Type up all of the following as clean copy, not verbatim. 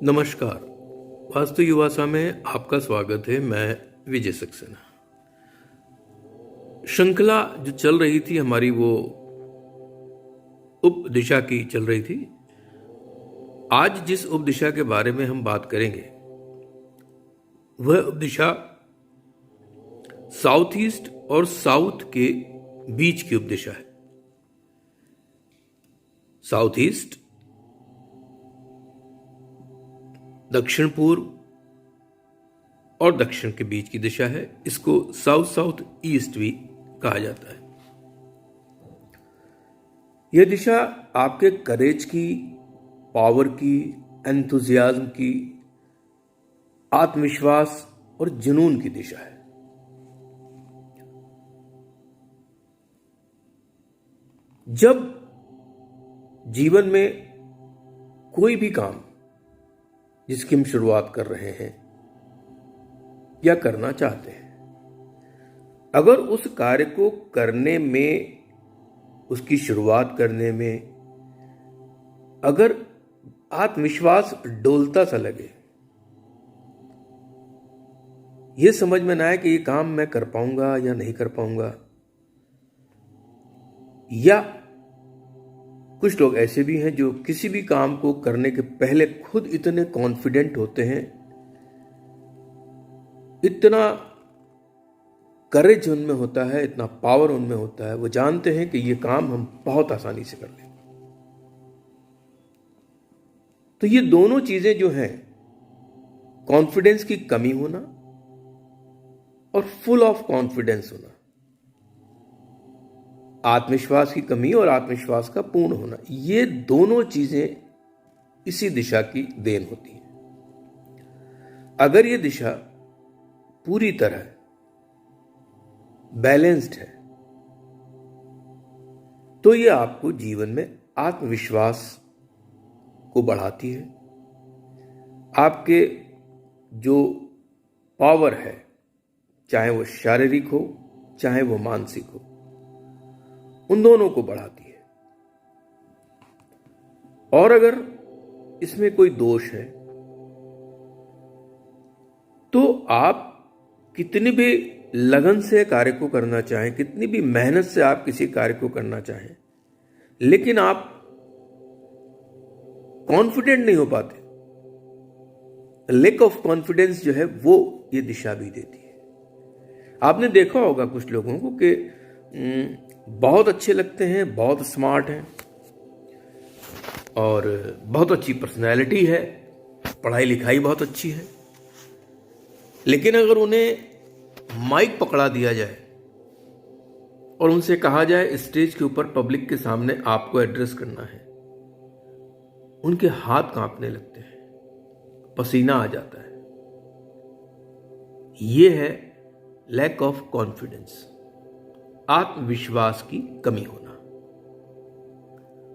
नमस्कार। वास्तु युवासा में आपका स्वागत है। मैं विजय सक्सेना। श्रृंखला जो चल रही थी हमारी, वो उपदिशा की चल रही थी। आज जिस उपदिशा के बारे में हम बात करेंगे वह उपदिशा साउथ ईस्ट और साउथ के बीच की उपदिशा है। साउथ ईस्ट दक्षिण पूर्व और दक्षिण के बीच की दिशा है। इसको साउथ साउथ ईस्ट भी कहा जाता है। यह दिशा आपके करेज की, पावर की, एंथुजियाज्म की, आत्मविश्वास और जुनून की दिशा है। जब जीवन में कोई भी काम जिसकी हम शुरुआत कर रहे हैं या करना चाहते हैं, अगर उस कार्य को करने में, उसकी शुरुआत करने में अगर आत्मविश्वास डोलता सा लगे, यह समझ में ना आए कि यह काम मैं कर पाऊंगा या नहीं कर पाऊंगा, या कुछ लोग ऐसे भी हैं जो किसी भी काम को करने के पहले खुद इतने कॉन्फिडेंट होते हैं, इतना करेज उनमें होता है, इतना पावर उनमें होता है, वो जानते हैं कि ये काम हम बहुत आसानी से कर लेंगे। तो ये दोनों चीजें जो हैं, कॉन्फिडेंस की कमी होना और फुल ऑफ कॉन्फिडेंस होना, आत्मविश्वास की कमी और आत्मविश्वास का पूर्ण होना, ये दोनों चीजें इसी दिशा की देन होती हैं। अगर ये दिशा पूरी तरह बैलेंस्ड है तो ये आपको जीवन में आत्मविश्वास को बढ़ाती है। आपके जो पावर है, चाहे वो शारीरिक हो चाहे वो मानसिक हो, उन दोनों को बढ़ाती है। और अगर इसमें कोई दोष है तो आप कितनी भी लगन से कार्य को करना चाहें, कितनी भी मेहनत से आप किसी कार्य को करना चाहें, लेकिन आप कॉन्फिडेंट नहीं हो पाते, लैक ऑफ कॉन्फिडेंस जो है वो ये दिशा भी देती है। आपने देखा होगा कुछ लोगों को कि बहुत अच्छे लगते हैं, बहुत स्मार्ट हैं और बहुत अच्छी पर्सनैलिटी है, पढ़ाई लिखाई बहुत अच्छी है, लेकिन अगर उन्हें माइक पकड़ा दिया जाए और उनसे कहा जाए स्टेज के ऊपर पब्लिक के सामने आपको एड्रेस करना है, उनके हाथ कांपने लगते हैं, पसीना आ जाता है। यह है लैक ऑफ कॉन्फिडेंस, आत्मविश्वास की कमी होना।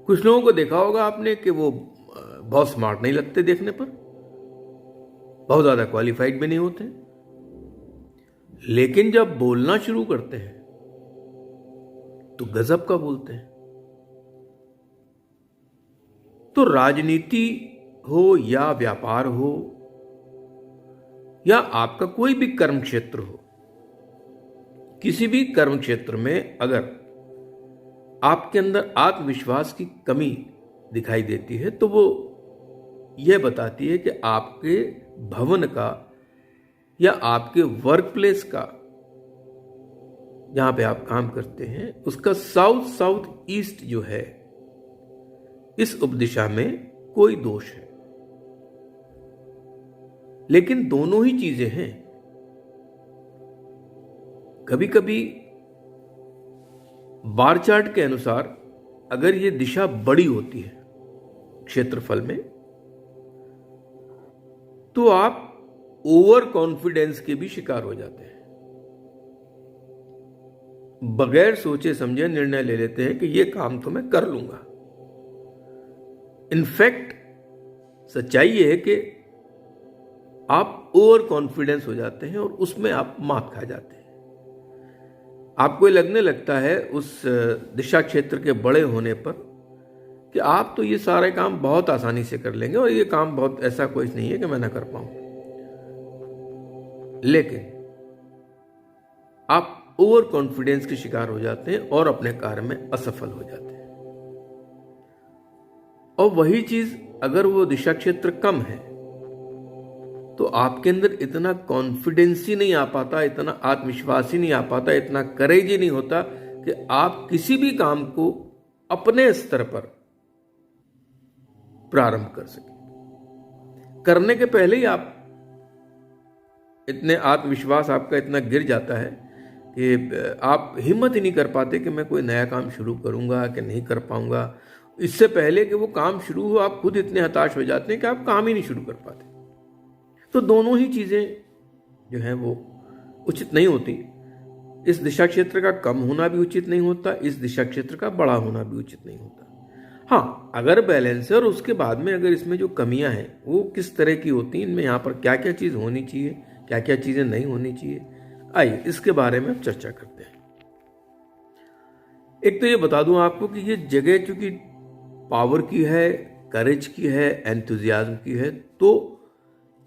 कुछ लोगों को देखा होगा आपने कि वो बहुत स्मार्ट नहीं लगते देखने पर, बहुत ज्यादा क्वालिफाइड भी नहीं होते, लेकिन जब बोलना शुरू करते हैं तो गजब का बोलते हैं। तो राजनीति हो या व्यापार हो या आपका कोई भी कर्म क्षेत्र हो, किसी भी कर्म क्षेत्र में अगर आपके अंदर आत्मविश्वास की कमी दिखाई देती है तो वो यह बताती है कि आपके भवन का या आपके वर्क प्लेस का, जहां पे आप काम करते हैं, उसका साउथ साउथ ईस्ट जो है, इस उपदिशा में कोई दोष है। लेकिन दोनों ही चीजें हैं। कभी कभी बार चार्ट के अनुसार अगर ये दिशा बड़ी होती है क्षेत्रफल में, तो आप ओवर कॉन्फिडेंस के भी शिकार हो जाते हैं। बगैर सोचे समझे निर्णय ले लेते हैं कि ये काम तो मैं कर लूंगा। इनफैक्ट सच्चाई ये है कि आप ओवर कॉन्फिडेंस हो जाते हैं और उसमें आप मात खा जाते हैं। आपको लगने लगता है उस दिशा क्षेत्र के बड़े होने पर कि आप तो ये सारे काम बहुत आसानी से कर लेंगे और ये काम बहुत ऐसा कोई नहीं है कि मैं ना कर पाऊं, लेकिन आप ओवर कॉन्फिडेंस के शिकार हो जाते हैं और अपने कार्य में असफल हो जाते हैं। और वही चीज अगर वो दिशा क्षेत्र कम है तो आपके अंदर इतना कॉन्फिडेंस ही नहीं आ पाता, इतना आत्मविश्वास ही नहीं आ पाता, इतना करेज ही नहीं होता कि आप किसी भी काम को अपने स्तर पर प्रारंभ कर सके। करने के पहले ही आप इतने आत्मविश्वास आपका इतना गिर जाता है कि आप हिम्मत ही नहीं कर पाते कि मैं कोई नया काम शुरू करूंगा कि नहीं कर पाऊंगा। इससे पहले कि वो काम शुरू हो आप खुद इतने हताश हो जाते हैं कि आप काम ही नहीं शुरू कर पाते। तो दोनों ही चीजें जो हैं वो उचित नहीं होती। इस दिशा क्षेत्र का कम होना भी उचित नहीं होता, इस दिशा क्षेत्र का बड़ा होना भी उचित नहीं होता। हाँ, अगर बैलेंस है और उसके बाद में अगर इसमें जो कमियां हैं वो किस तरह की होती हैं, इनमें यहाँ पर क्या क्या चीज होनी चाहिए, क्या क्या चीजें नहीं होनी चाहिए, आइए इसके बारे में चर्चा करते हैं। एक तो ये बता दूं आपको कि ये जगह चूंकि पावर की है, करेज की है, एंथुजियाज्म की है, तो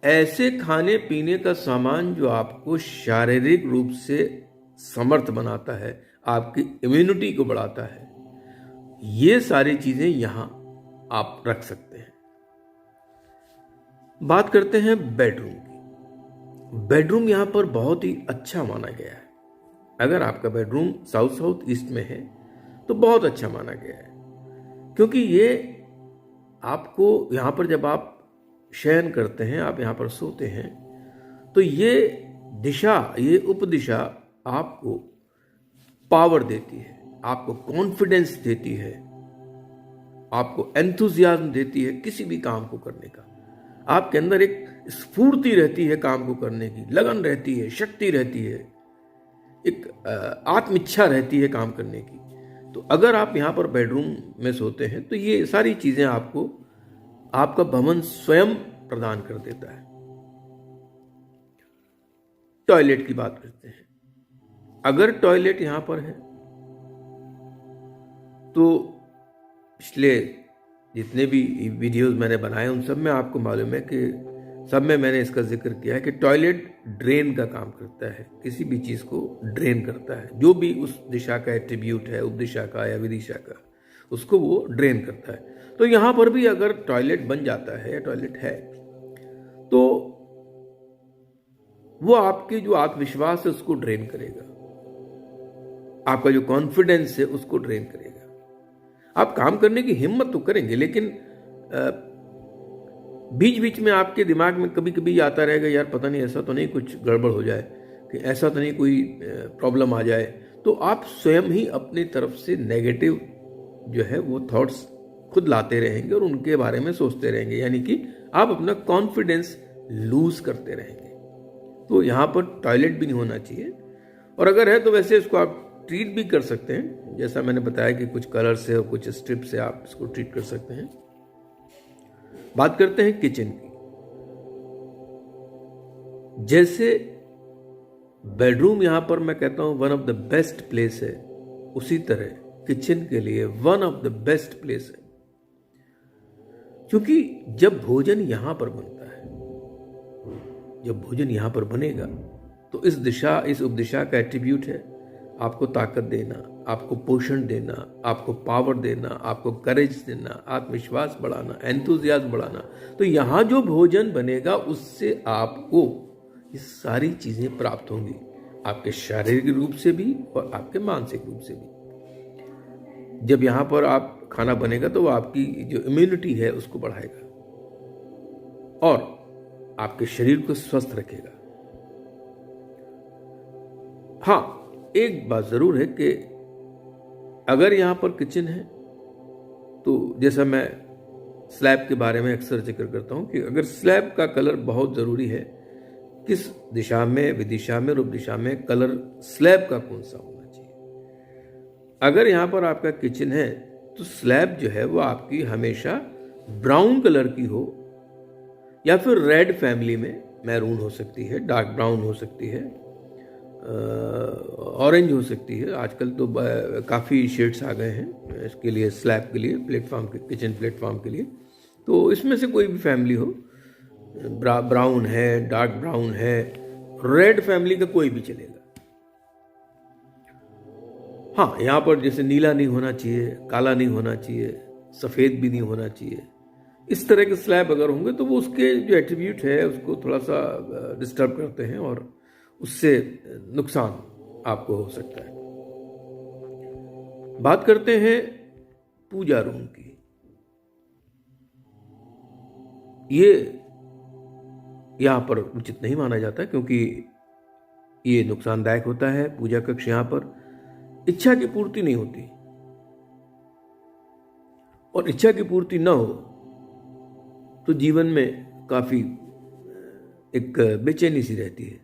ऐसे खाने पीने का सामान जो आपको शारीरिक रूप से समर्थ बनाता है, आपकी इम्यूनिटी को बढ़ाता है, ये सारी चीजें यहां आप रख सकते हैं। बात करते हैं बेडरूम की। बेडरूम यहां पर बहुत ही अच्छा माना गया है। अगर आपका बेडरूम साउथ साउथ ईस्ट में है तो बहुत अच्छा माना गया है, क्योंकि ये आपको यहां पर जब आप शयन करते हैं, आप यहां पर सोते हैं, तो ये दिशा, ये उपदिशा आपको पावर देती है, आपको कॉन्फिडेंस देती है, आपको एंथुजियाज्म देती है किसी भी काम को करने का। आपके अंदर एक स्फूर्ति रहती है काम को करने की, लगन रहती है, शक्ति रहती है, एक आत्मिच्छा रहती है काम करने की। तो अगर आप यहां पर बेडरूम में सोते हैं तो ये सारी चीजें आपको आपका भवन स्वयं प्रदान कर देता है। टॉयलेट की बात करते हैं। अगर टॉयलेट यहां पर है तो पिछले जितने भी वीडियोस मैंने बनाए उन सब में आपको मालूम है कि सब में मैंने इसका जिक्र किया है कि टॉयलेट ड्रेन का काम करता है, किसी भी चीज को ड्रेन करता है। जो भी उस दिशा का एट्रीब्यूट है, उपदिशा का या विदिशा का, उसको वो ड्रेन करता है। तो यहां पर भी अगर टॉयलेट बन जाता है या टॉयलेट है तो वो आपके जो आत्मविश्वास है उसको ड्रेन करेगा, आपका जो कॉन्फिडेंस है उसको ड्रेन करेगा। आप काम करने की हिम्मत तो करेंगे, लेकिन बीच बीच में आपके दिमाग में कभी कभी आता रहेगा, यार पता नहीं ऐसा तो नहीं कुछ गड़बड़ हो जाए, कि ऐसा तो नहीं कोई प्रॉब्लम आ जाए। तो आप स्वयं ही अपनी तरफ से नेगेटिव जो है वो थॉट्स खुद लाते रहेंगे और उनके बारे में सोचते रहेंगे, यानी कि आप अपना कॉन्फिडेंस लूज करते रहेंगे। तो यहां पर टॉयलेट भी नहीं होना चाहिए, और अगर है तो वैसे इसको आप ट्रीट भी कर सकते हैं, जैसा मैंने बताया कि कुछ कलर से और कुछ स्ट्रिप से आप इसको ट्रीट कर सकते हैं। बात करते हैं किचन की। जैसे बेडरूम यहां पर मैं कहता हूं one of the best place है, उसी तरह किचन के लिए one of the best place है, क्योंकि जब भोजन यहां पर बनता है, जब भोजन यहां पर बनेगा तो इस दिशा, इस उपदिशा का एट्रीब्यूट है आपको ताकत देना, आपको पोषण देना, आपको पावर देना, आपको करेज देना, आत्मविश्वास बढ़ाना, एंथुजियाज्म बढ़ाना। तो यहां जो भोजन बनेगा उससे आपको ये सारी चीजें प्राप्त होंगी, आपके शारीरिक रूप से भी और आपके मानसिक रूप से भी। जब यहां पर आप खाना बनेगा तो वो आपकी जो इम्यूनिटी है उसको बढ़ाएगा और आपके शरीर को स्वस्थ रखेगा। हाँ, एक बात जरूर है कि अगर यहां पर किचन है तो जैसा मैं स्लैब के बारे में अक्सर जिक्र करता हूं कि अगर स्लैब का कलर बहुत जरूरी है, किस दिशा में, विदिशा में, रूप दिशा में कलर स्लैब का कौन सा होना चाहिए। अगर यहां पर आपका किचन है तो स्लैब जो है वो आपकी हमेशा ब्राउन कलर की हो, या फिर रेड फैमिली में मैरून हो सकती है, डार्क ब्राउन हो सकती है, ऑरेंज हो सकती है। आजकल तो काफ़ी शेड्स आ गए हैं इसके लिए, स्लैब के लिए, प्लेटफॉर्म के, किचन प्लेटफॉर्म के लिए। तो इसमें से कोई भी फैमिली हो, ब्राउन है, डार्क ब्राउन है, रेड फैमिली का कोई भी चलेगा। हाँ, यहाँ पर जैसे नीला नहीं होना चाहिए, काला नहीं होना चाहिए, सफ़ेद भी नहीं होना चाहिए। इस तरह के स्लैब अगर होंगे तो वो उसके जो एट्रीब्यूट है उसको थोड़ा सा डिस्टर्ब करते हैं और उससे नुकसान आपको हो सकता है। बात करते हैं पूजा रूम की। ये यहाँ पर उचित नहीं माना जाता क्योंकि ये नुकसानदायक होता है। पूजा कक्ष यहाँ पर इच्छा की पूर्ति नहीं होती, और इच्छा की पूर्ति न हो तो जीवन में काफ़ी एक बेचैनी सी रहती है।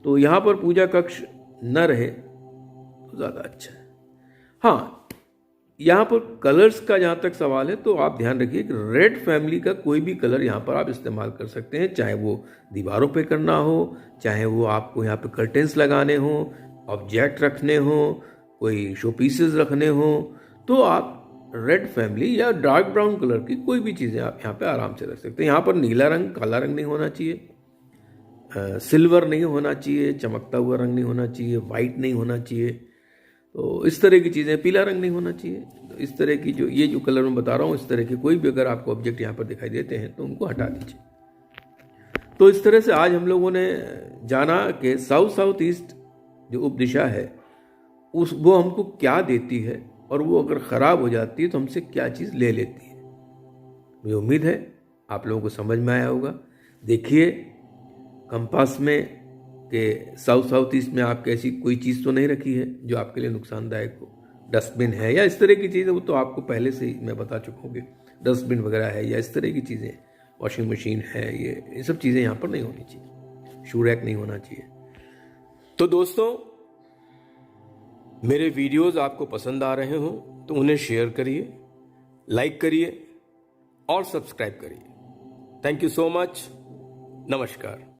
तो यहाँ पर पूजा कक्ष न रहे तो ज़्यादा अच्छा है। हाँ, यहाँ पर कलर्स का जहाँ तक सवाल है तो आप ध्यान रखिए कि रेड फैमिली का कोई भी कलर यहाँ पर आप इस्तेमाल कर सकते हैं, चाहे वो दीवारों पे करना हो, चाहे वो आपको यहाँ पे कर्टेंस लगाने हो, ऑब्जेक्ट रखने हो, कोई शो पीसेस रखने हो, तो आप रेड फैमिली या डार्क ब्राउन कलर की कोई भी चीज़ें आप यहाँ पे आराम से रख सकते हैं। यहाँ पर नीला रंग, काला रंग नहीं होना चाहिए, सिल्वर नहीं होना चाहिए, चमकता हुआ रंग नहीं होना चाहिए, वाइट नहीं होना चाहिए, तो इस तरह की चीज़ें, पीला रंग नहीं होना चाहिए। तो इस तरह की जो कलर मैं बता रहा हूँ, इस तरह के कोई भी अगर आपको ऑब्जेक्ट यहाँ पर दिखाई देते हैं तो उनको हटा दीजिए। तो इस तरह से आज हम लोगों ने जाना कि साउथ ईस्ट जो उपदिशा है वो हमको क्या देती है, और वो अगर ख़राब हो जाती है तो हमसे क्या चीज़ ले लेती है। मुझे उम्मीद है आप लोगों को समझ में आया होगा। देखिए कंपास में कि साउथ ईस्ट में आपके ऐसी कोई चीज़ तो नहीं रखी है जो आपके लिए नुकसानदायक हो। डस्टबिन है या इस तरह की चीज़ें, वो तो आपको पहले से ही मैं बता चुका हूँ, डस्टबिन वगैरह है या इस तरह की चीज़ें, वॉशिंग मशीन है, ये सब चीज़ें यहाँ पर नहीं होनी चाहिए, शू रैक नहीं होना चाहिए। तो दोस्तों, मेरे वीडियोज़ आपको पसंद आ रहे हों तो उन्हें शेयर करिए, लाइक करिए और सब्सक्राइब करिए। Thank you so much. नमस्कार।